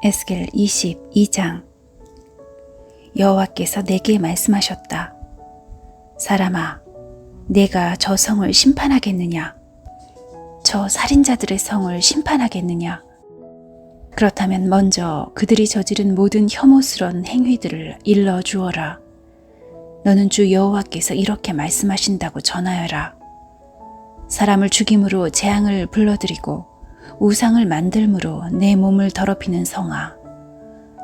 에스겔 22장. 여호와께서 내게 말씀하셨다. 사람아, 내가 저 성을 심판하겠느냐? 저 살인자들의 성을 심판하겠느냐? 그렇다면 먼저 그들이 저지른 모든 혐오스러운 행위들을 일러 주어라. 너는 주 여호와께서 이렇게 말씀하신다고 전하여라. 사람을 죽임으로 재앙을 불러들이고 우상을 만들므로 내 몸을 더럽히는 성아,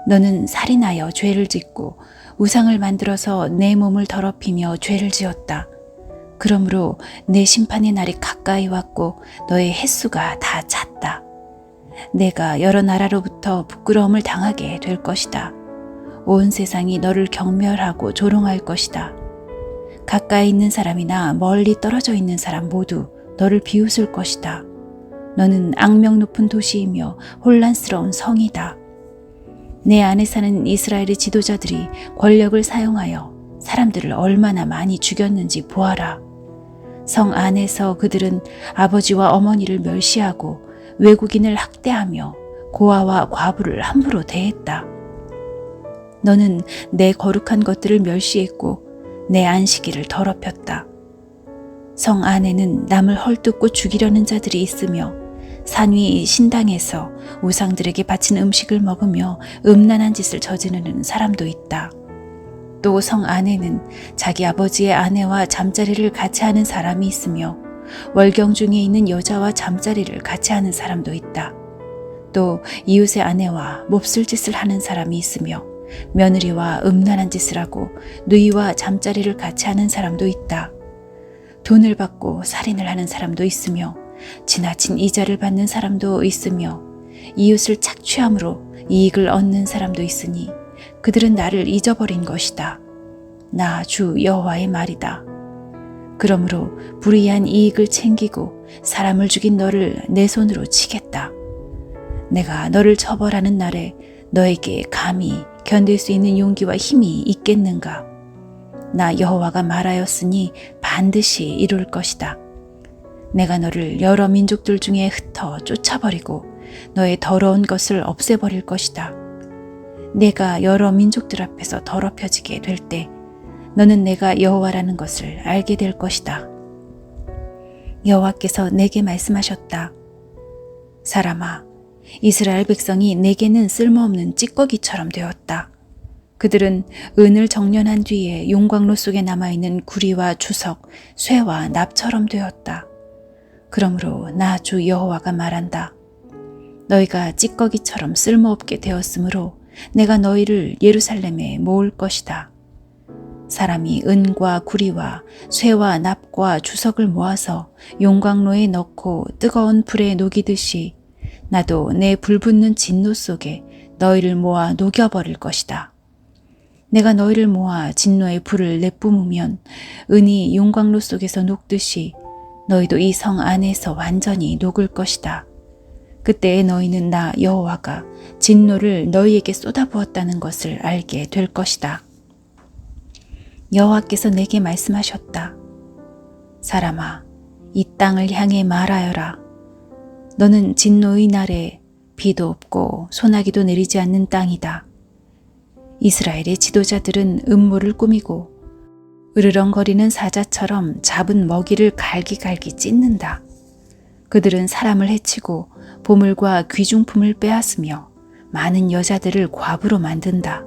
너는 살인하여 죄를 짓고 우상을 만들어서 내 몸을 더럽히며 죄를 지었다. 그러므로 내 심판의 날이 가까이 왔고 너의 횟수가 다 찼다. 내가 여러 나라로부터 부끄러움을 당하게 될 것이다. 온 세상이 너를 경멸하고 조롱할 것이다. 가까이 있는 사람이나 멀리 떨어져 있는 사람 모두 너를 비웃을 것이다. 너는 악명 높은 도시이며 혼란스러운 성이다. 내 안에 사는 이스라엘의 지도자들이 권력을 사용하여 사람들을 얼마나 많이 죽였는지 보아라. 성 안에서 그들은 아버지와 어머니를 멸시하고 외국인을 학대하며 고아와 과부를 함부로 대했다. 너는 내 거룩한 것들을 멸시했고 내 안식일을 더럽혔다. 성 안에는 남을 헐뜯고 죽이려는 자들이 있으며 산 위 신당에서 우상들에게 바친 음식을 먹으며 음란한 짓을 저지르는 사람도 있다. 또 성 안에는 자기 아버지의 아내와 잠자리를 같이 하는 사람이 있으며 월경 중에 있는 여자와 잠자리를 같이 하는 사람도 있다. 또 이웃의 아내와 몹쓸 짓을 하는 사람이 있으며 며느리와 음란한 짓을 하고 누이와 잠자리를 같이 하는 사람도 있다. 돈을 받고 살인을 하는 사람도 있으며 지나친 이자를 받는 사람도 있으며 이웃을 착취함으로 이익을 얻는 사람도 있으니 그들은 나를 잊어버린 것이다. 나 주 여호와의 말이다. 그러므로 불의한 이익을 챙기고 사람을 죽인 너를 내 손으로 치겠다. 내가 너를 처벌하는 날에 너에게 감히 견딜 수 있는 용기와 힘이 있겠는가? 나 여호와가 말하였으니 반드시 이룰 것이다. 내가 너를 여러 민족들 중에 흩어 쫓아버리고 너의 더러운 것을 없애버릴 것이다. 내가 여러 민족들 앞에서 더럽혀지게 될 때 너는 내가 여호와라는 것을 알게 될 것이다. 여호와께서 내게 말씀하셨다. 사람아, 이스라엘 백성이 내게는 쓸모없는 찌꺼기처럼 되었다. 그들은 은을 정련한 뒤에 용광로 속에 남아있는 구리와 주석, 쇠와 납처럼 되었다. 그러므로 나 주 여호와가 말한다. 너희가 찌꺼기처럼 쓸모없게 되었으므로 내가 너희를 예루살렘에 모을 것이다. 사람이 은과 구리와 쇠와 납과 주석을 모아서 용광로에 넣고 뜨거운 불에 녹이듯이 나도 내 불붙는 진노 속에 너희를 모아 녹여버릴 것이다. 내가 너희를 모아 진노의 불을 내뿜으면 은이 용광로 속에서 녹듯이 너희도 이 성 안에서 완전히 녹을 것이다. 그때에 너희는 나 여호와가 진노를 너희에게 쏟아부었다는 것을 알게 될 것이다. 여호와께서 내게 말씀하셨다. 사람아, 이 땅을 향해 말하여라. 너는 진노의 날에 비도 없고 소나기도 내리지 않는 땅이다. 이스라엘의 지도자들은 음모를 꾸미고 으르렁거리는 사자처럼 잡은 먹이를 갈기갈기 찢는다. 그들은 사람을 해치고 보물과 귀중품을 빼앗으며 많은 여자들을 과부로 만든다.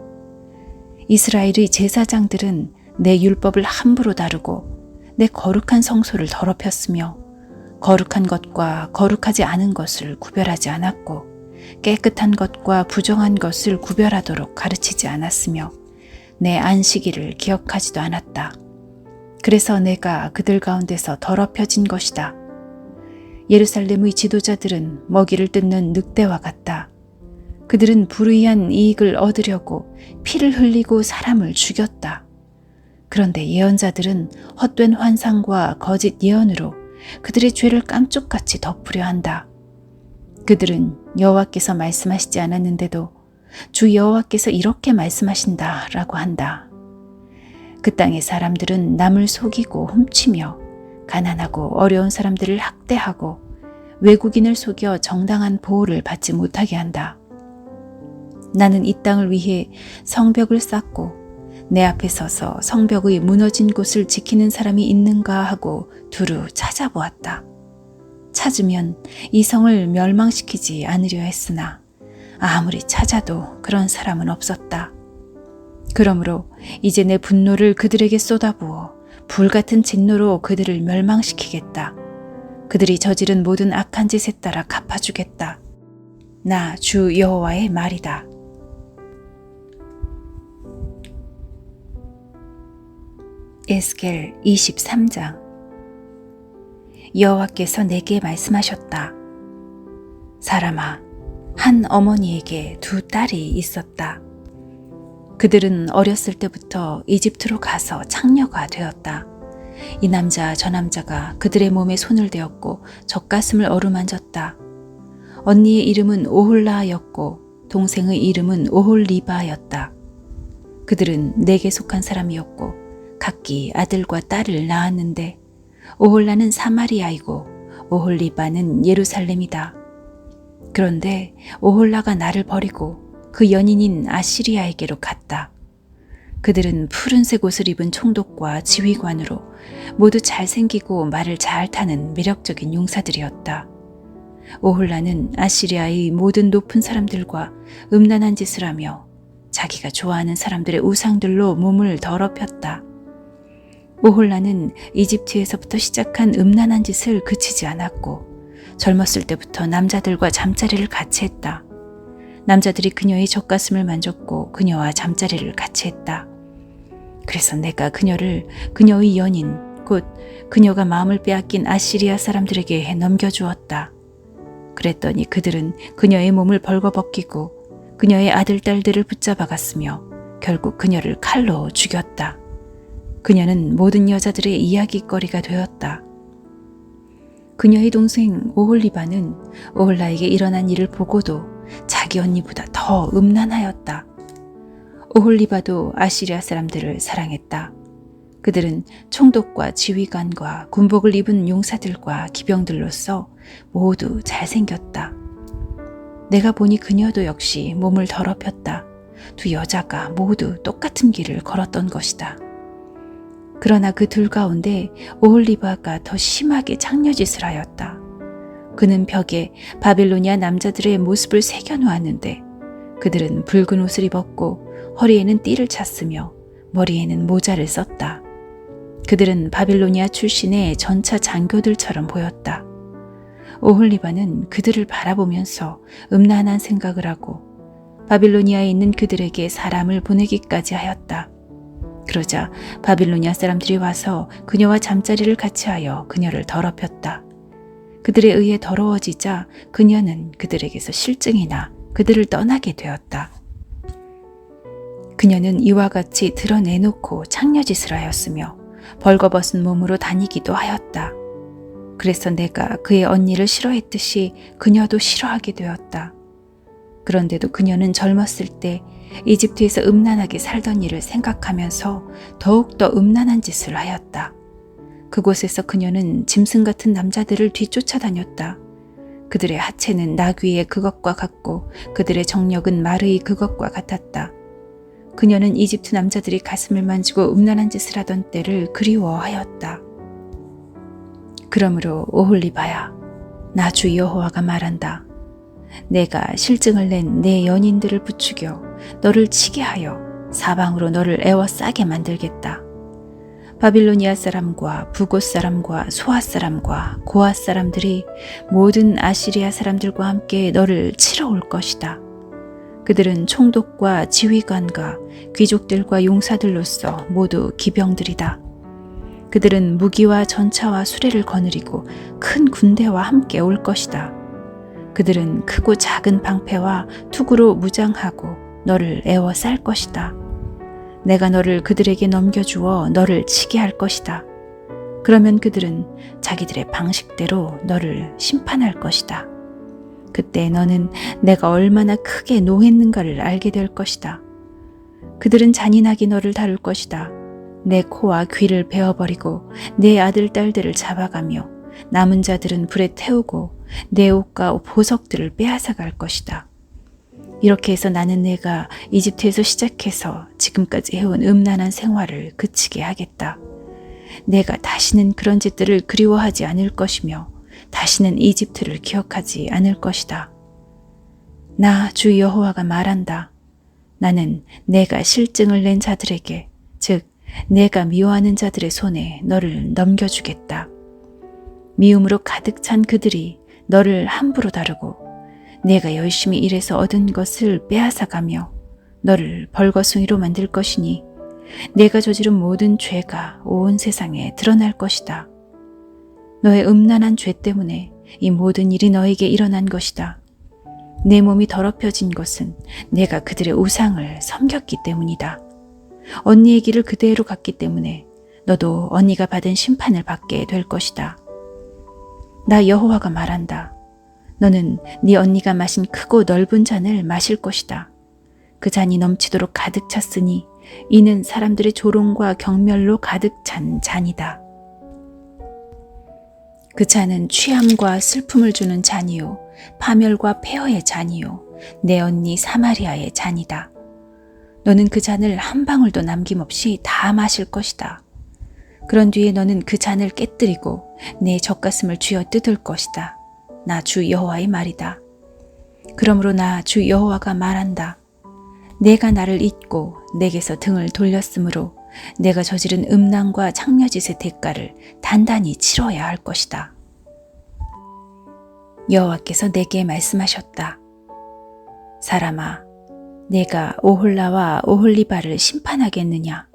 이스라엘의 제사장들은 내 율법을 함부로 다루고 내 거룩한 성소를 더럽혔으며 거룩한 것과 거룩하지 않은 것을 구별하지 않았고 깨끗한 것과 부정한 것을 구별하도록 가르치지 않았으며 내 안식일을 기억하지도 않았다. 그래서 내가 그들 가운데서 더럽혀진 것이다. 예루살렘의 지도자들은 먹이를 뜯는 늑대와 같다. 그들은 불의한 이익을 얻으려고 피를 흘리고 사람을 죽였다. 그런데 예언자들은 헛된 환상과 거짓 예언으로 그들의 죄를 깜쪽같이 덮으려 한다. 그들은 여호와께서 말씀하시지 않았는데도 주 여호와께서 이렇게 말씀하신다라고 한다. 그 땅의 사람들은 남을 속이고 훔치며 가난하고 어려운 사람들을 학대하고 외국인을 속여 정당한 보호를 받지 못하게 한다. 나는 이 땅을 위해 성벽을 쌓고 내 앞에 서서 성벽의 무너진 곳을 지키는 사람이 있는가 하고 두루 찾아보았다. 찾으면 이 성을 멸망시키지 않으려 했으나 아무리 찾아도 그런 사람은 없었다. 그러므로 이제 내 분노를 그들에게 쏟아부어 불같은 진노로 그들을 멸망시키겠다. 그들이 저지른 모든 악한 짓에 따라 갚아주겠다. 나 주 여호와의 말이다. 에스겔 23장. 여호와께서 내게 말씀하셨다. 사람아, 한 어머니에게 두 딸이 있었다. 그들은 어렸을 때부터 이집트로 가서 창녀가 되었다. 이 남자 저 남자가 그들의 몸에 손을 대었고 젖가슴을 어루만졌다. 언니의 이름은 오홀라였고 동생의 이름은 오홀리바였다. 그들은 내게 속한 사람이었고 각기 아들과 딸을 낳았는데 오홀라는 사마리아이고 오홀리바는 예루살렘이다. 그런데 오홀라가 나를 버리고 그 연인인 아시리아에게로 갔다. 그들은 푸른색 옷을 입은 총독과 지휘관으로 모두 잘생기고 말을 잘 타는 매력적인 용사들이었다. 오홀라는 아시리아의 모든 높은 사람들과 음란한 짓을 하며 자기가 좋아하는 사람들의 우상들로 몸을 더럽혔다. 오홀라는 이집트에서부터 시작한 음란한 짓을 그치지 않았고 젊었을 때부터 남자들과 잠자리를 같이 했다. 남자들이 그녀의 젖가슴을 만졌고 그녀와 잠자리를 같이 했다. 그래서 내가 그녀를 그녀의 연인, 곧 그녀가 마음을 빼앗긴 아시리아 사람들에게 넘겨주었다. 그랬더니 그들은 그녀의 몸을 벌거벗기고 그녀의 아들, 딸들을 붙잡아갔으며 결국 그녀를 칼로 죽였다. 그녀는 모든 여자들의 이야기거리가 되었다. 그녀의 동생 오홀리바는 오홀라에게 일어난 일을 보고도 자기 언니보다 더 음란하였다. 오홀리바도 아시리아 사람들을 사랑했다. 그들은 총독과 지휘관과 군복을 입은 용사들과 기병들로서 모두 잘생겼다. 내가 보니 그녀도 역시 몸을 더럽혔다. 두 여자가 모두 똑같은 길을 걸었던 것이다. 그러나 그 둘 가운데 오홀리바가 더 심하게 창녀짓을 하였다. 그는 벽에 바빌로니아 남자들의 모습을 새겨놓았는데 그들은 붉은 옷을 입었고 허리에는 띠를 찼으며 머리에는 모자를 썼다. 그들은 바빌로니아 출신의 전차 장교들처럼 보였다. 오홀리바는 그들을 바라보면서 음란한 생각을 하고 바빌로니아에 있는 그들에게 사람을 보내기까지 하였다. 그러자 바빌로니아 사람들이 와서 그녀와 잠자리를 같이 하여 그녀를 더럽혔다. 그들에 의해 더러워지자 그녀는 그들에게서 실증이 나 그들을 떠나게 되었다. 그녀는 이와 같이 드러내놓고 창녀짓을 하였으며 벌거벗은 몸으로 다니기도 하였다. 그래서 내가 그의 언니를 싫어했듯이 그녀도 싫어하게 되었다. 그런데도 그녀는 젊었을 때 이집트에서 음란하게 살던 일을 생각하면서 더욱더 음란한 짓을 하였다. 그곳에서 그녀는 짐승 같은 남자들을 뒤쫓아다녔다. 그들의 하체는 나귀의 그것과 같고 그들의 정력은 말의 그것과 같았다. 그녀는 이집트 남자들이 가슴을 만지고 음란한 짓을 하던 때를 그리워하였다. 그러므로 오홀리바야, 나 주 여호와가 말한다. 내가 실증을 낸 내 연인들을 부추겨 너를 치게 하여 사방으로 너를 애워싸게 만들겠다. 바빌로니아 사람과 부곳 사람과 소아 사람과 고아 사람들이 모든 아시리아 사람들과 함께 너를 치러 올 것이다. 그들은 총독과 지휘관과 귀족들과 용사들로서 모두 기병들이다. 그들은 무기와 전차와 수레를 거느리고 큰 군대와 함께 올 것이다. 그들은 크고 작은 방패와 투구로 무장하고 너를 애워쌀 것이다. 내가 너를 그들에게 넘겨주어 너를 치게 할 것이다. 그러면 그들은 자기들의 방식대로 너를 심판할 것이다. 그때 너는 내가 얼마나 크게 노했는가를 알게 될 것이다. 그들은 잔인하게 너를 다룰 것이다. 내 코와 귀를 베어버리고 내 아들, 딸들을 잡아가며 남은 자들은 불에 태우고 내 옷과 보석들을 빼앗아갈 것이다. 이렇게 해서 나는 내가 이집트에서 시작해서 지금까지 해온 음란한 생활을 그치게 하겠다. 내가 다시는 그런 짓들을 그리워하지 않을 것이며 다시는 이집트를 기억하지 않을 것이다. 나 주 여호와가 말한다. 나는 내가 실증을 낸 자들에게, 즉 내가 미워하는 자들의 손에 너를 넘겨주겠다. 미움으로 가득 찬 그들이 너를 함부로 다루고 내가 열심히 일해서 얻은 것을 빼앗아가며 너를 벌거숭이로 만들 것이니 내가 저지른 모든 죄가 온 세상에 드러날 것이다. 너의 음란한 죄 때문에 이 모든 일이 너에게 일어난 것이다. 내 몸이 더럽혀진 것은 내가 그들의 우상을 섬겼기 때문이다. 언니의 길을 그대로 갔기 때문에 너도 언니가 받은 심판을 받게 될 것이다. 나 여호와가 말한다. 너는 네 언니가 마신 크고 넓은 잔을 마실 것이다. 그 잔이 넘치도록 가득 찼으니 이는 사람들의 조롱과 경멸로 가득 찬 잔이다. 그 잔은 취함과 슬픔을 주는 잔이요 파멸과 폐허의 잔이요 내 언니 사마리아의 잔이다. 너는 그 잔을 한 방울도 남김없이 다 마실 것이다. 그런 뒤에 너는 그 잔을 깨뜨리고 내 젖가슴을 쥐어 뜯을 것이다. 나 주 여호와의 말이다. 그러므로 나 주 여호와가 말한다. 내가 나를 잊고 내게서 등을 돌렸으므로 내가 저지른 음란과 창녀짓의 대가를 단단히 치러야 할 것이다. 여호와께서 내게 말씀하셨다. 사람아, 내가 오홀라와 오홀리바를 심판하겠느냐?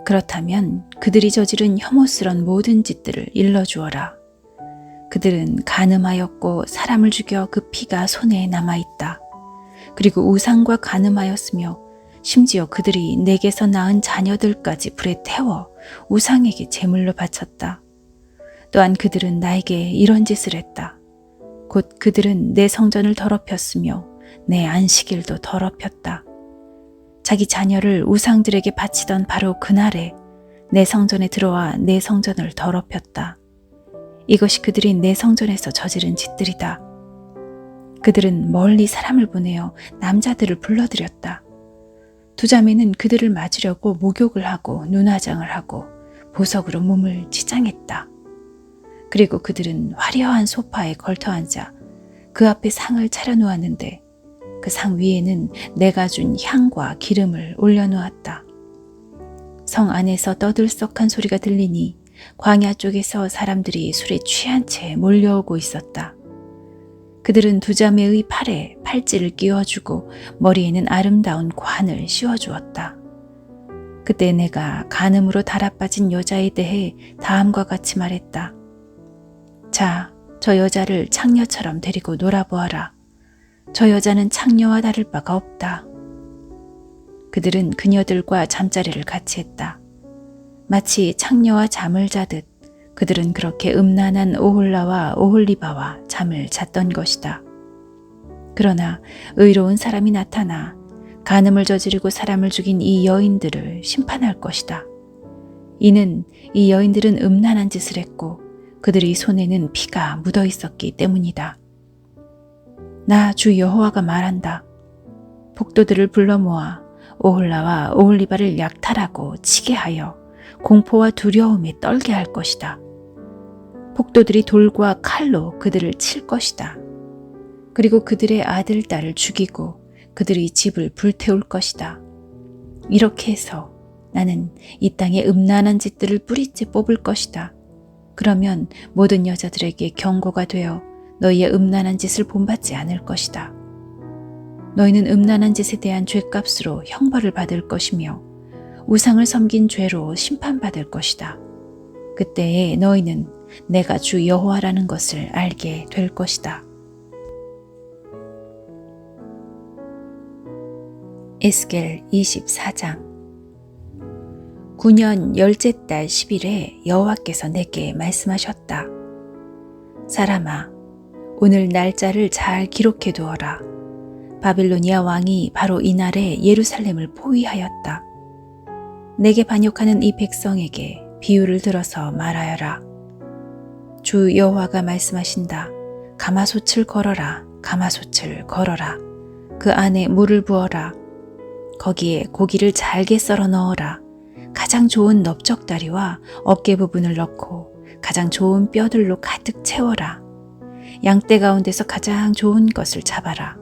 그렇다면 그들이 저지른 혐오스런 모든 짓들을 일러주어라. 그들은 간음하였고 사람을 죽여 그 피가 손에 남아있다. 그리고 우상과 간음하였으며 심지어 그들이 내게서 낳은 자녀들까지 불에 태워 우상에게 제물로 바쳤다. 또한 그들은 나에게 이런 짓을 했다. 곧 그들은 내 성전을 더럽혔으며 내 안식일도 더럽혔다. 자기 자녀를 우상들에게 바치던 바로 그날에 내 성전에 들어와 내 성전을 더럽혔다. 이것이 그들이 내 성전에서 저지른 짓들이다. 그들은 멀리 사람을 보내어 남자들을 불러들였다. 두 자매는 그들을 맞으려고 목욕을 하고 눈화장을 하고 보석으로 몸을 치장했다. 그리고 그들은 화려한 소파에 걸터앉아 그 앞에 상을 차려놓았는데 그 상 위에는 내가 준 향과 기름을 올려놓았다. 성 안에서 떠들썩한 소리가 들리니 광야 쪽에서 사람들이 술에 취한 채 몰려오고 있었다. 그들은 두 자매의 팔에 팔찌를 끼워주고 머리에는 아름다운 관을 씌워주었다. 그때 내가 간음으로 달아빠진 여자에 대해 다음과 같이 말했다. 자, 저 여자를 창녀처럼 데리고 놀아보아라. 저 여자는 창녀와 다를 바가 없다. 그들은 그녀들과 잠자리를 같이 했다. 마치 창녀와 잠을 자듯 그들은 그렇게 음란한 오홀라와 오홀리바와 잠을 잤던 것이다. 그러나 의로운 사람이 나타나 간음을 저지르고 사람을 죽인 이 여인들을 심판할 것이다. 이는 이 여인들은 음란한 짓을 했고 그들의 손에는 피가 묻어 있었기 때문이다. 나 주 여호와가 말한다. 폭도들을 불러 모아 오홀라와 오홀리바를 약탈하고 치게 하여 공포와 두려움에 떨게 할 것이다. 폭도들이 돌과 칼로 그들을 칠 것이다. 그리고 그들의 아들, 딸을 죽이고 그들의 집을 불태울 것이다. 이렇게 해서 나는 이 땅에 음란한 짓들을 뿌리째 뽑을 것이다. 그러면 모든 여자들에게 경고가 되어 너희의 음란한 짓을 본받지 않을 것이다. 너희는 음란한 짓에 대한 죄값으로 형벌을 받을 것이며 우상을 섬긴 죄로 심판받을 것이다. 그때에 너희는 내가 주 여호와라는 것을 알게 될 것이다. 에스겔 24장 9년 열째 달 10일에 여호와께서 내게 말씀하셨다. 사람아, 오늘 날짜를 잘 기록해 두어라. 바빌로니아 왕이 바로 이날에 예루살렘을 포위하였다. 내게 반역하는 이 백성에게 비유를 들어서 말하여라. 주 여호와가 말씀하신다. 가마솥을 걸어라. 가마솥을 걸어라. 그 안에 물을 부어라. 거기에 고기를 잘게 썰어 넣어라. 가장 좋은 넓적다리와 어깨 부분을 넣고 가장 좋은 뼈들로 가득 채워라. 양떼 가운데서 가장 좋은 것을 잡아라.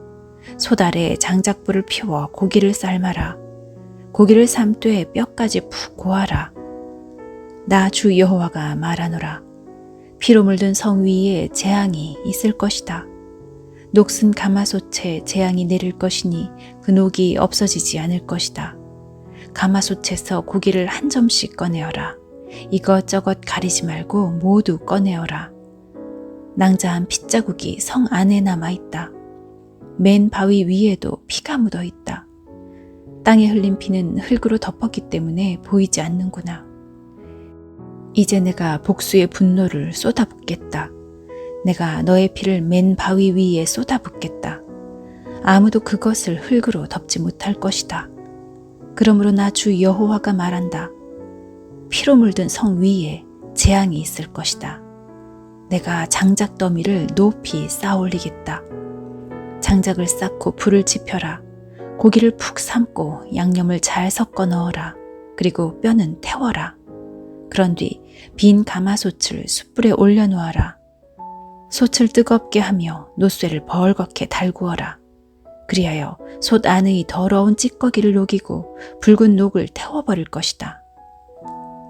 솥 아래 장작불을 피워 고기를 삶아라. 고기를 삶되 뼈까지 푹 고아라. 나 주 여호와가 말하노라. 피로 물든 성 위에 재앙이 있을 것이다. 녹슨 가마솥에 재앙이 내릴 것이니 그 녹이 없어지지 않을 것이다. 가마솥에서 고기를 한 점씩 꺼내어라. 이것저것 가리지 말고 모두 꺼내어라. 낭자한 핏자국이 성 안에 남아있다. 맨 바위 위에도 피가 묻어있다. 땅에 흘린 피는 흙으로 덮었기 때문에 보이지 않는구나. 이제 내가 복수의 분노를 쏟아붓겠다. 내가 너의 피를 맨 바위 위에 쏟아붓겠다. 아무도 그것을 흙으로 덮지 못할 것이다. 그러므로 나 주 여호와가 말한다. 피로 물든 성 위에 재앙이 있을 것이다. 내가 장작 더미를 높이 쌓아 올리겠다. 장작을 쌓고 불을 지펴라. 고기를 푹 삶고 양념을 잘 섞어 넣어라. 그리고 뼈는 태워라. 그런 뒤 빈 가마솥을 숯불에 올려놓아라. 솥을 뜨겁게 하며 노쇠를 벌겋게 달구어라. 그리하여 솥 안의 더러운 찌꺼기를 녹이고 붉은 녹을 태워버릴 것이다.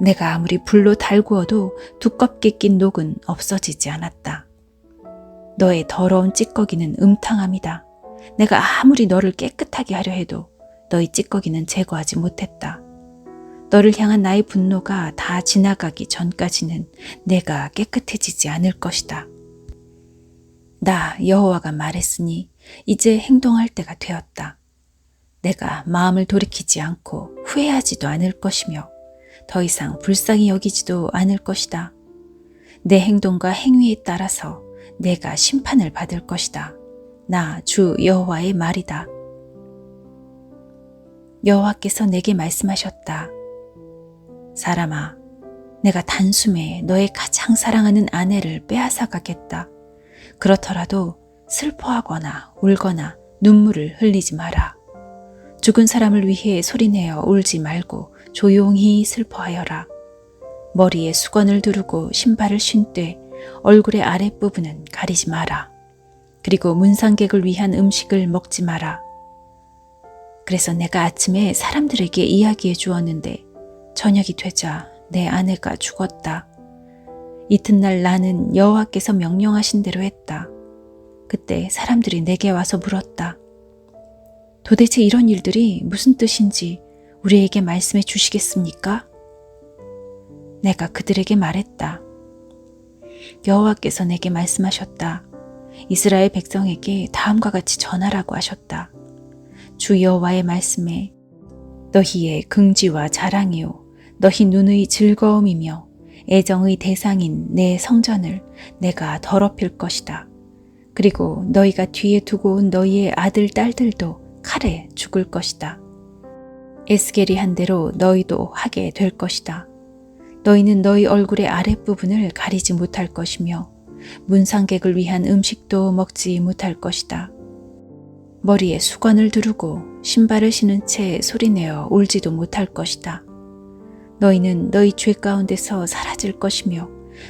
내가 아무리 불로 달구어도 두껍게 낀 녹은 없어지지 않았다. 너의 더러운 찌꺼기는 음탕함이다. 내가 아무리 너를 깨끗하게 하려 해도 너의 찌꺼기는 제거하지 못했다. 너를 향한 나의 분노가 다 지나가기 전까지는 내가 깨끗해지지 않을 것이다. 나 여호와가 말했으니 이제 행동할 때가 되었다. 내가 마음을 돌이키지 않고 후회하지도 않을 것이며 더 이상 불쌍히 여기지도 않을 것이다. 내 행동과 행위에 따라서 내가 심판을 받을 것이다. 나 주 여호와의 말이다. 여호와께서 내게 말씀하셨다. 사람아, 내가 단숨에 너의 가장 사랑하는 아내를 빼앗아 가겠다. 그렇더라도 슬퍼하거나 울거나 눈물을 흘리지 마라. 죽은 사람을 위해 소리내어 울지 말고 조용히 슬퍼하여라. 머리에 수건을 두르고 신발을 신되 얼굴의 아랫부분은 가리지 마라. 그리고 문상객을 위한 음식을 먹지 마라. 그래서 내가 아침에 사람들에게 이야기해 주었는데 저녁이 되자 내 아내가 죽었다. 이튿날 나는 여호와께서 명령하신 대로 했다. 그때 사람들이 내게 와서 물었다. 도대체 이런 일들이 무슨 뜻인지 우리에게 말씀해 주시겠습니까? 내가 그들에게 말했다. 여호와께서 내게 말씀하셨다. 이스라엘 백성에게 다음과 같이 전하라고 하셨다. 주 여호와의 말씀에 너희의 긍지와 자랑이요 너희 눈의 즐거움이며 애정의 대상인 내 성전을 내가 더럽힐 것이다. 그리고 너희가 뒤에 두고 온 너희의 아들 딸들도 칼에 죽을 것이다. 에스겔이 한 대로 너희도 하게 될 것이다. 너희는 너희 얼굴의 아랫부분을 가리지 못할 것이며 문상객을 위한 음식도 먹지 못할 것이다. 머리에 수건을 두르고 신발을 신은 채 소리내어 울지도 못할 것이다. 너희는 너희 죄 가운데서 사라질 것이며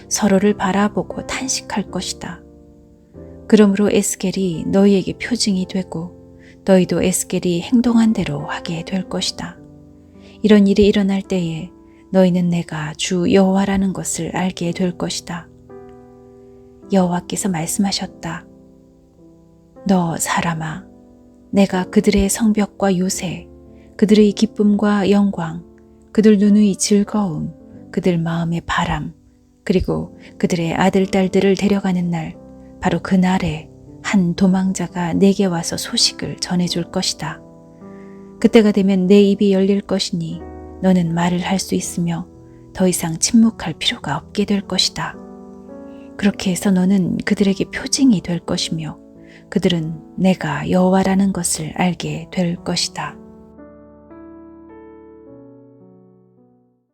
서로를 바라보고 탄식할 것이다. 그러므로 에스겔이 너희에게 표징이 되고 너희도 에스겔이 행동한 대로 하게 될 것이다. 이런 일이 일어날 때에 너희는 내가 주 여호와라는 것을 알게 될 것이다. 여호와께서 말씀하셨다. 너 사람아, 내가 그들의 성벽과 요새, 그들의 기쁨과 영광, 그들 눈의 즐거움, 그들 마음의 바람, 그리고 그들의 아들, 딸들을 데려가는 날, 바로 그 날에 한 도망자가 내게 와서 소식을 전해줄 것이다. 그때가 되면 내 입이 열릴 것이니 너는 말을 할 수 있으며 더 이상 침묵할 필요가 없게 될 것이다. 그렇게 해서 너는 그들에게 표징이 될 것이며 그들은 내가 여호와라는 것을 알게 될 것이다.